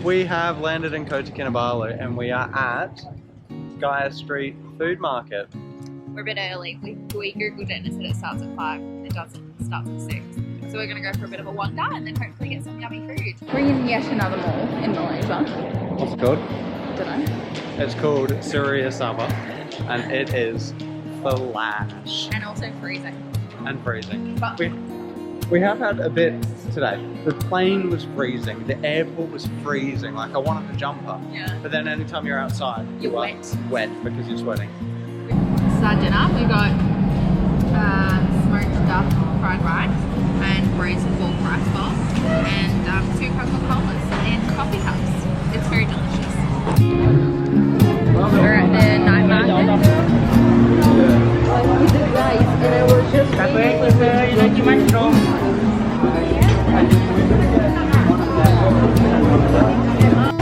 We have landed in Kota Kinabalu and we are at Gaia Street Food Market. We're a bit early. We googled it and it said it starts at 5. It doesn't. It starts at 6. So we're going to go for a bit of a wander and then hopefully get some yummy food. We're in yet another mall in Malaysia. What's it called? I don't know. It's called Surya Sabha and it is flash. And also freezing. And freezing. But we have had a bit today. The plane was freezing, the airport was freezing, like I wanted a jumper. Yeah. But then anytime you're outside, You're wet. Wet because you're sweating. This is our dinner. We got smoked duck fried rice and braised pork rice balls and 2 Coca-Colas and coffee cups. It's very delicious. We're at the night market.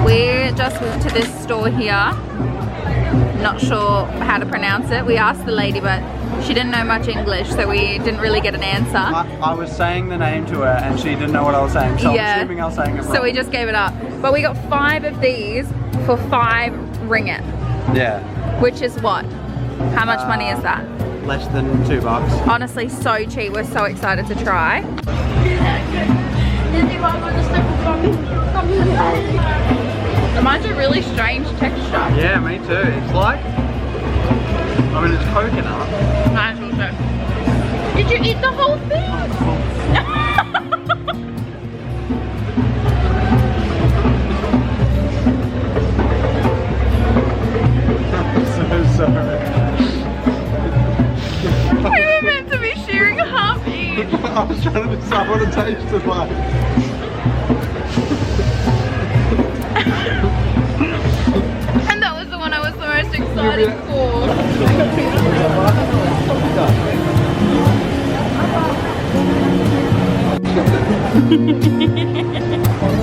We just went to this store here. Not sure how to pronounce it. We asked the lady, but she didn't know much English, so we didn't really get an answer. I was saying the name to her and she didn't know what I was saying, so I'm assuming I was saying it wrong. So we just gave it up. But we got 5 of these for 5 ringgit. Yeah. Which is what? How much money is that? Less than $2. Honestly, so cheap. We're so excited to try. Mine's a really strange texture. Yeah, me too. It's like, I mean, it's coconut. Mine's also. Did you eat the whole thing? I'm so sorry. We were meant to be sharing half each. I was trying to decide what it tasted like. And that was the one I was the most excited for.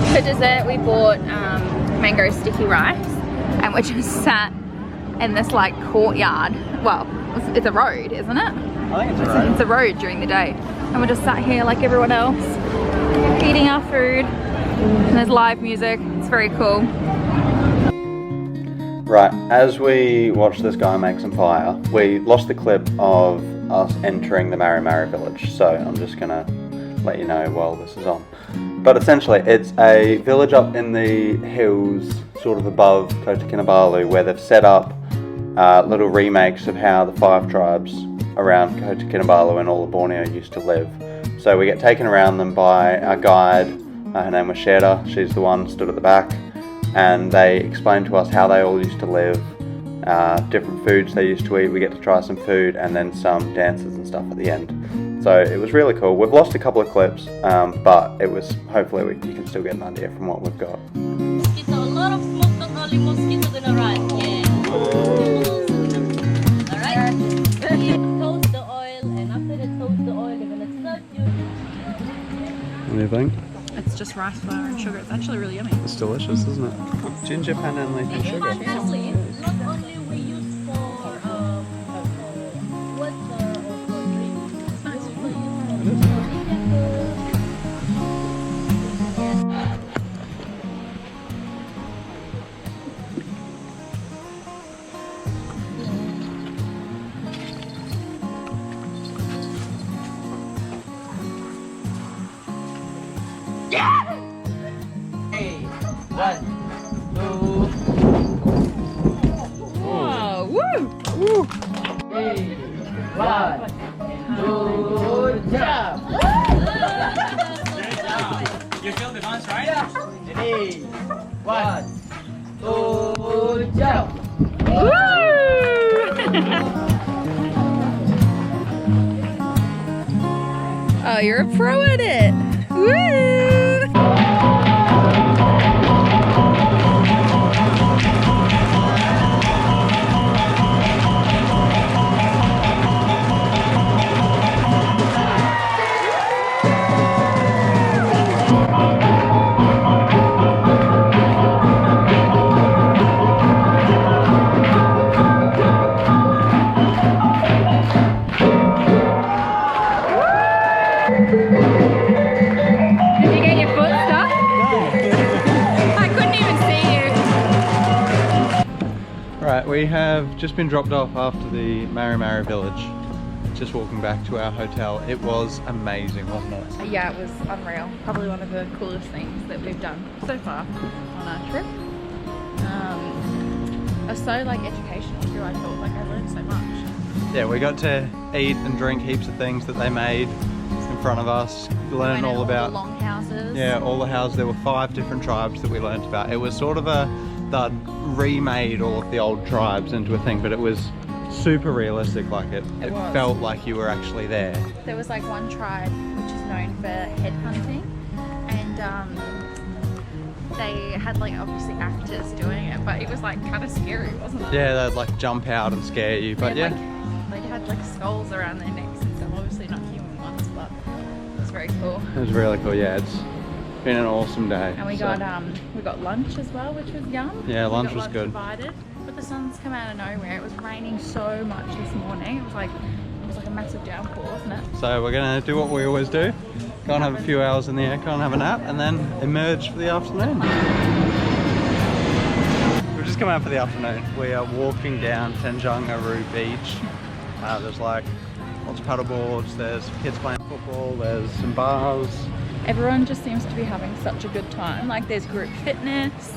For dessert we bought mango sticky rice and we just sat in this like courtyard. Well, it's a road, isn't it? I think it's alright. It's a road during the day. And we just sat here like everyone else, eating our food. And there's live music. It's very cool. Right, as we watched this guy make some fire, we lost the clip of us entering the Mari Mari village, so I'm just gonna let you know while this is on. But essentially, it's a village up in the hills, sort of above Kota Kinabalu, where they've set up little remakes of how the 5 tribes around Kota Kinabalu and all of Borneo used to live. So we get taken around them by our guide. Her name was Sheda. She's the one stood at the back, and they explained to us how they all used to live, different foods they used to eat. We get to try some food and then some dances and stuff at the end. So it was really cool. We've lost a couple of clips, but it was, hopefully you can still get an idea from what we've got. Mosquito, a lot of smoke, not only mosquito gonna run. Yeah. Alright. Toast the oil, and after they toast the oil, they're gonna serve you. What do you think? It's just rice flour and sugar. It's actually really yummy. It's delicious, isn't it? Ginger, pandan leaf and sugar. Honestly, not only we use for water or for drinks, we also use for Oh, woo! Woo! 1, 2, jump! You feel the bounce, right? 3, 1, 2, jump! Woo! Oh, you're a pro at it! Woo! Woo! Right, we have just been dropped off after the Mari village. Just walking back to our hotel. It was amazing, wasn't it? Yeah, it was unreal. Probably one of the coolest things that we've done so far on our trip. It was so like educational too. I felt like I learned so much. Yeah, we got to eat and drink heaps of things that they made in front of us. Learn all about the longhouses. Yeah, all the houses. There were 5 different tribes that we learnt about. It was sort of they'd remade all of the old tribes into a thing, but it was super realistic. Like it felt like you were actually there. There was like one tribe which is known for head hunting, and they had like obviously actors doing it, but it was like kind of scary, wasn't it? Yeah, they'd like jump out and scare you, but they yeah. They had like skulls around their necks and stuff, obviously not human ones, but it was very cool. It was really cool, yeah. It's been an awesome day. And we got lunch as well, which was yum. Yeah, lunch was lunch good. Provided, but the sun's come out of nowhere. It was raining so much this morning. It was like a massive downpour, wasn't it? So we're gonna do what we always do. Go and have a few hours in the aircon, have a nap, and then emerge for the afternoon. We've just come out for the afternoon. We are walking down Tanjungaru Beach. There's like lots of paddle boards, there's kids playing football, there's some bars. Everyone just seems to be having such a good time. Like there's group fitness,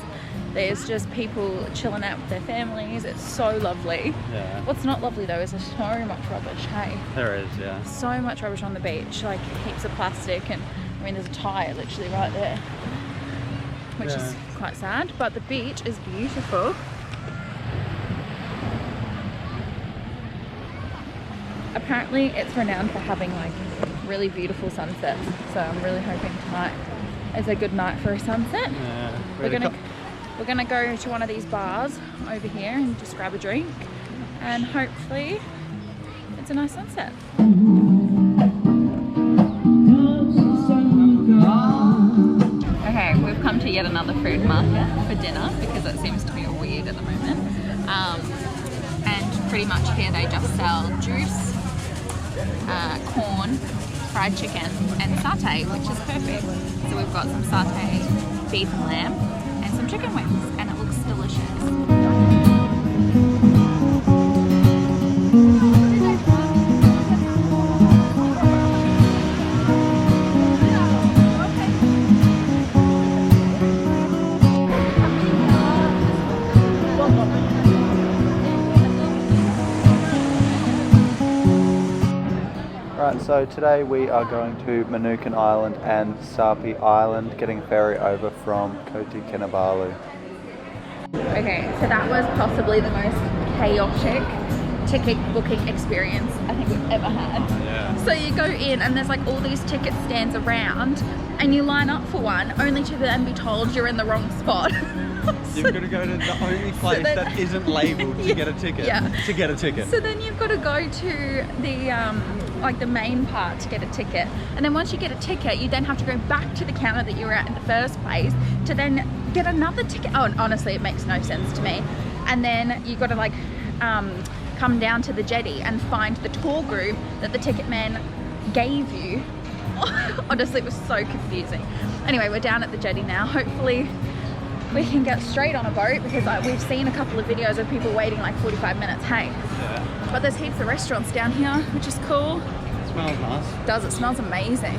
there's just people chilling out with their families. It's so lovely. Yeah. What's not lovely though is there's so much rubbish, hey? There is, yeah. So much rubbish on the beach, like heaps of plastic, and I mean there's a tyre literally right there, which is quite sad, but the beach is beautiful. Apparently it's renowned for having like really beautiful sunsets, so I'm really hoping tonight is a good night for a sunset. Yeah, We're gonna go to one of these bars over here and just grab a drink, and hopefully it's a nice sunset. Okay, we've come to yet another food market for dinner because it seems to be all weird at the moment. And pretty much here they just sell juice, corn, fried chicken and satay, which is perfect. So we've got some satay, beef and lamb, and some chicken wings, and it looks delicious. Right, so today we are going to Manukan Island and Sapi Island, getting a ferry over from Kota Kinabalu. Okay, so that was possibly the most chaotic ticket booking experience I think we've ever had. Yeah. So you go in and there's like all these ticket stands around, and you line up for one only to then be told you're in the wrong spot. You've got to go to the only place that isn't labelled to get a ticket. Yeah. To get a ticket. So then you've got to go to the like the main part to get a ticket, and then once you get a ticket you then have to go back to the counter that you were at in the first place to then get another ticket. Oh, and honestly it makes no sense to me. And then you got to like come down to the jetty and find the tour group that the ticket man gave you. Honestly it was so confusing. Anyway, we're down at the jetty now. Hopefully we can get straight on a boat, because we've seen a couple of videos of people waiting like 45 minutes, hey? Yeah. But there's heaps of restaurants down here, which is cool. It smells nice. It smells amazing.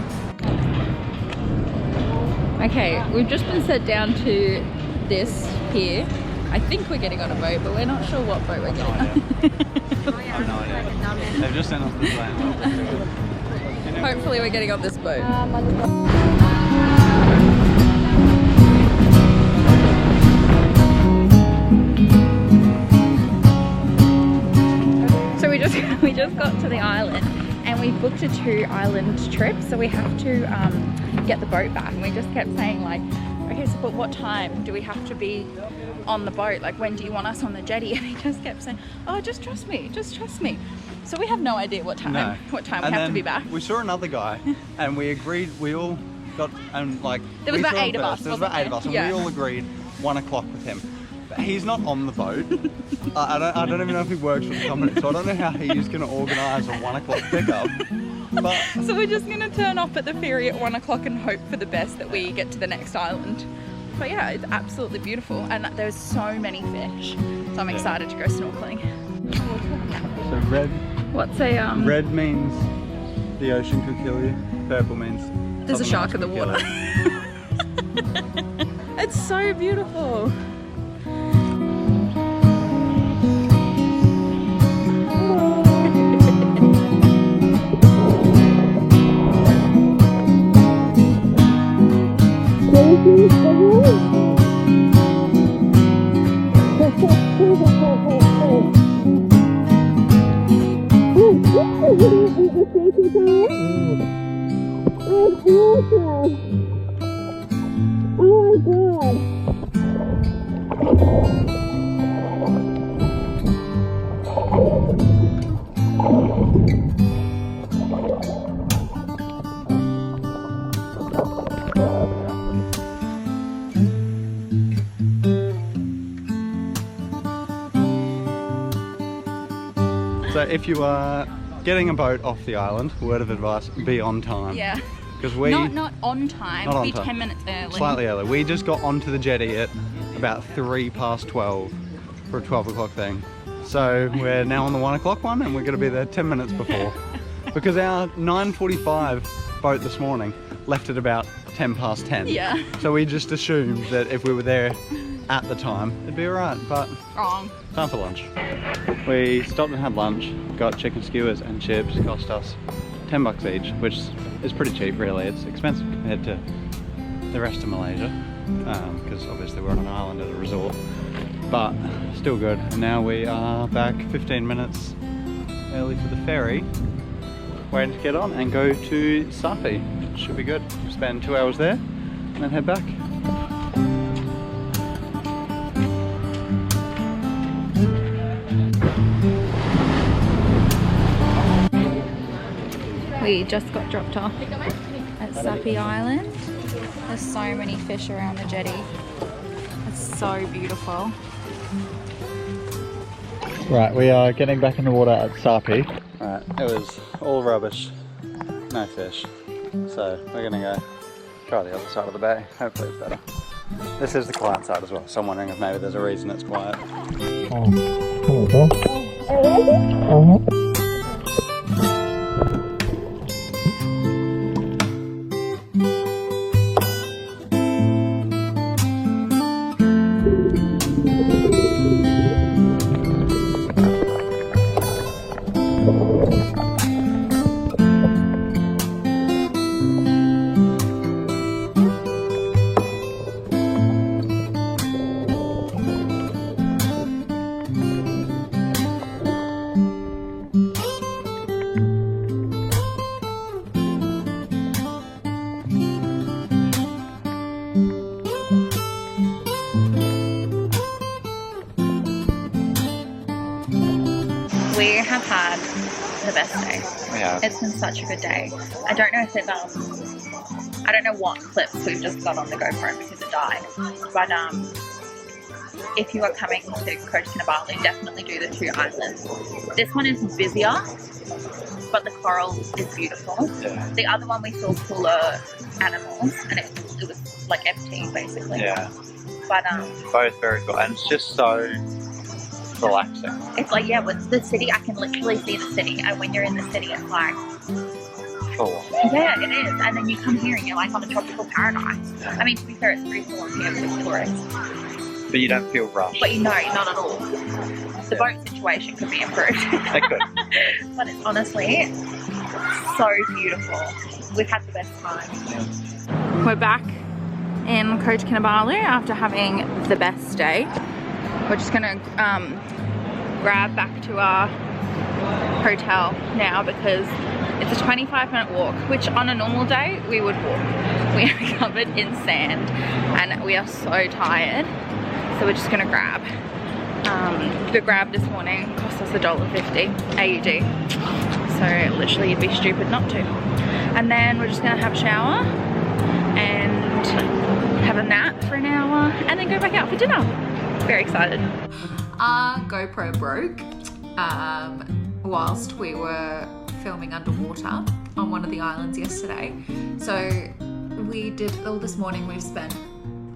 Okay, we've just been set down to this here. I think we're getting on a boat, but we're not sure what boat we're getting on. I have no idea. They've just sent us the plan. Hopefully we're getting on this boat. So we just got to the island, and we booked a 2-island trip, so we have to get the boat back. And we just kept saying like, okay, so but what time do we have to be on the boat? Like, when do you want us on the jetty? And he just kept saying, oh, just trust me, just trust me. So we have no idea what time we have to be back. We saw another guy and we agreed, we all got, and like, there was about 8 of us. There was about 8 of us, and we all agreed 1 o'clock with him. But he's not on the boat. I don't even know if he works for the company, so I don't know how he's going to organise a 1 o'clock pickup. But so we're just going to turn off at the ferry at 1 o'clock and hope for the best that we get to the next island. But yeah, it's absolutely beautiful, and there's so many fish, so I'm excited to go snorkeling. So red. What's a Red means the ocean could kill you. Purple means there's a shark in the water. It's so beautiful. So if you are getting a boat off the island, word of advice, be on time. Yeah. Because we... Not on time, Not on be time. 10 minutes early. Slightly early. We just got onto the jetty at about 12 for a 12 o'clock thing. So we're now on the 1 o'clock one and we're going to be there 10 minutes before. Because our 9:45 boat this morning left at about 10:10. Yeah. So we just assumed that if we were there at the time, it'd be alright, but Wrong. time for lunch. We stopped and had lunch, got chicken skewers and chips, cost us $10 each, which is pretty cheap really. It's expensive compared to the rest of Malaysia, because obviously we're on an island at a resort, but still good. And now we are back 15 minutes early for the ferry, waiting to get on and go to Sapi. Should be good. Spend 2 hours there and then head back. We just got dropped off at Sapi Island. There's so many fish around the jetty. It's so beautiful. Right, we are getting back in the water at Sapi. Right, it was all rubbish, no fish. So we're gonna go try the other side of the bay. Hopefully it's better. This is the quiet side as well, so I'm wondering if maybe there's a reason it's quiet. We have had the best day. Yeah. It's been such a good day. I don't know if it I don't know what clips we've just got on the GoPro because it died. But if you are coming to Kota Kinabalu, definitely do the 2 islands. This one is busier, but the coral is beautiful. Yeah. The other one we saw cooler animals and it was like empty basically. Yeah. But Both very good, and it's just so relaxing. it's like, yeah, with the city I can literally see the city, and when you're in the city it's like, Cool. yeah, it is. And then you come here and you're like on a tropical paradise. I mean, to be fair, it's pretty full on here with tourists. But you don't feel rushed. But you know, not at all. The boat situation could be improved. It could. But it's honestly so beautiful. We've had the best time. We're back in Kota Kinabalu after having the best day. We're just gonna grab back to our hotel now because it's a 25-minute walk, which on a normal day we would walk. We are covered in sand and we are so tired, so we're just gonna grab. The grab this morning cost us $1.50 AUD, so literally you'd be stupid not to. And then we're just gonna have a shower and have a nap for an hour and then go back out for dinner. Very excited. Our GoPro broke whilst we were filming underwater on one of the islands yesterday. So we did, all this morning we've spent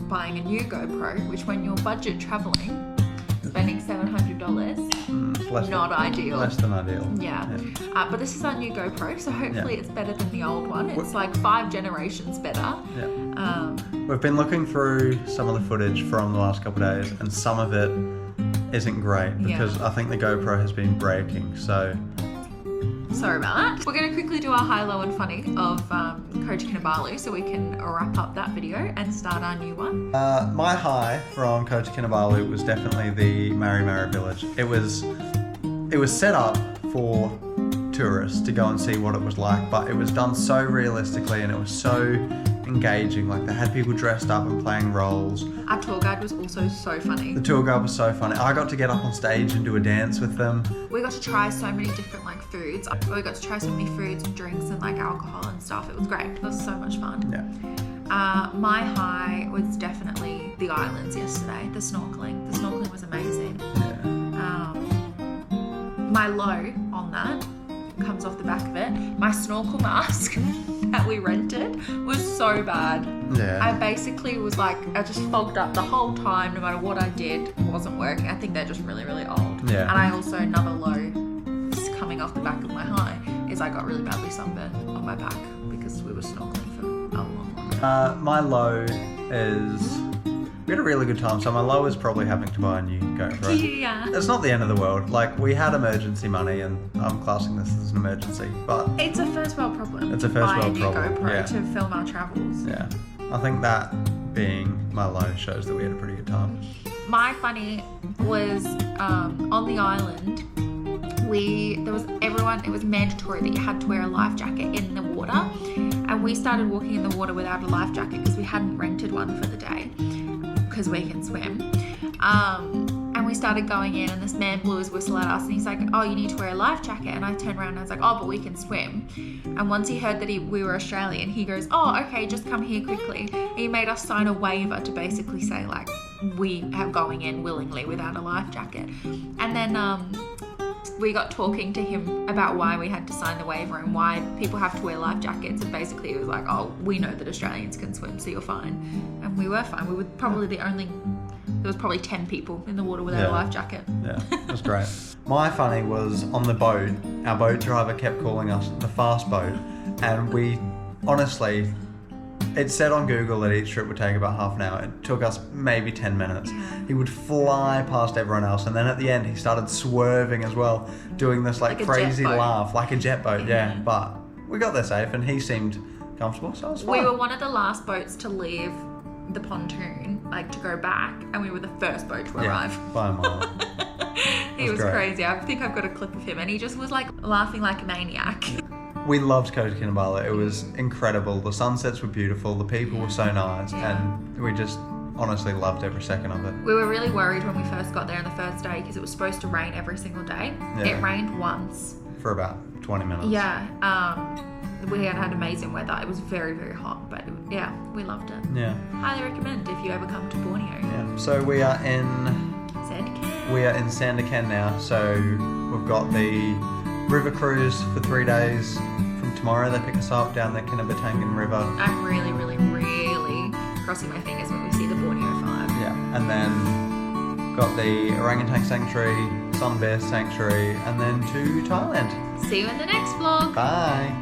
buying a new GoPro, which when you're budget traveling, spending $700, Less not ideal. Less than ideal. Yeah. But this is our new GoPro, so hopefully Yeah. it's better than the old one. It's like 5 generations better. Yeah. We've been looking through some of the footage from the last couple of days, and some of it isn't great because I think the GoPro has been breaking. So sorry about that. We're going to quickly do our high, low and funny of Kota Kinabalu so we can wrap up that video and start our new one. my high from Kota Kinabalu was definitely the Mari Mari village. It was set up for tourists to go and see what it was like, but it was done so realistically and it was so engaging. Like they had people dressed up and playing roles. Our tour guide was also so funny. The tour guide was so funny. I got to get up on stage and do a dance with them. We got to try so many different like foods. We got to try so many foods and drinks and like alcohol and stuff. It was great. It was so much fun. Yeah. My high was definitely the islands yesterday. The snorkeling. The snorkeling was amazing. Yeah. My low on that comes off the back of it. My snorkel mask that we rented was so bad. Yeah. I basically was like, I just fogged up the whole time. No matter what I did, it wasn't working. I think they're just really, really old. Yeah. And I also, another low, coming off the back of my high, is I got really badly sunburned on my back because we were snorkeling for a long time. My low is we had a really good time. So my low is probably having to buy a new GoPro. Yeah. It's not the end of the world. Like we had emergency money, and I'm classing this as an emergency, but It's a first world problem. It's a first Buy world new problem, GoPro yeah. to film our travels. yeah, I think that being my low shows that we had a pretty good time. My funny was on the island. It was mandatory that you had to wear a life jacket in the water, and we started walking in the water without a life jacket because we hadn't rented one for the day because we can swim. And we started going in, and this man blew his whistle at us, and he's like, "Oh, you need to wear a life jacket." And I turned around and I was like, "Oh, but we can swim." And once he heard that we were Australian, he goes, "Oh, okay, just come here quickly." And he made us sign a waiver to basically say like we are going in willingly without a life jacket. And then we got talking to him about why we had to sign the waiver and why people have to wear life jackets, and basically it was like, "Oh, we know that Australians can swim, so you're fine." And we were fine. We were probably there was probably 10 people in the water without a life jacket. Yeah, it was great. My funny was on the boat. Our boat driver kept calling us the fast boat, and we honestly, it said on Google that each trip would take about half an hour. It took us maybe 10 minutes. He would fly past everyone else, and then at the end he started swerving as well, doing this like Like a crazy jet boat. laugh, like a jet boat. Yeah, but we got there safe, and he seemed comfortable, so it was fine. We were one of the last boats to leave the pontoon, like to go back, and we were the first boat to arrive. By a mile. He was great. crazy. I think I've got a clip of him, and he just was like laughing like a maniac. We loved Kota Kinabalu. It was incredible. The sunsets were beautiful. The people were so nice, and we just honestly loved every second of it. We were really worried when we first got there on the first day because it was supposed to rain every single day. Yeah. It rained once. For about 20 minutes. Yeah. We had amazing weather. It was very, very hot, but yeah, we loved it. Yeah. Highly recommend if you ever come to Borneo. Yeah. So we are in Sandakan. now. So we've got the river cruise for 3 days. From tomorrow they pick us up down the Kinabalu River. I'm really, really, really crossing my fingers when we see the Borneo 5. Yeah. And then got the orangutan sanctuary, sun bear sanctuary, and then to Thailand. See you in the next vlog. Bye.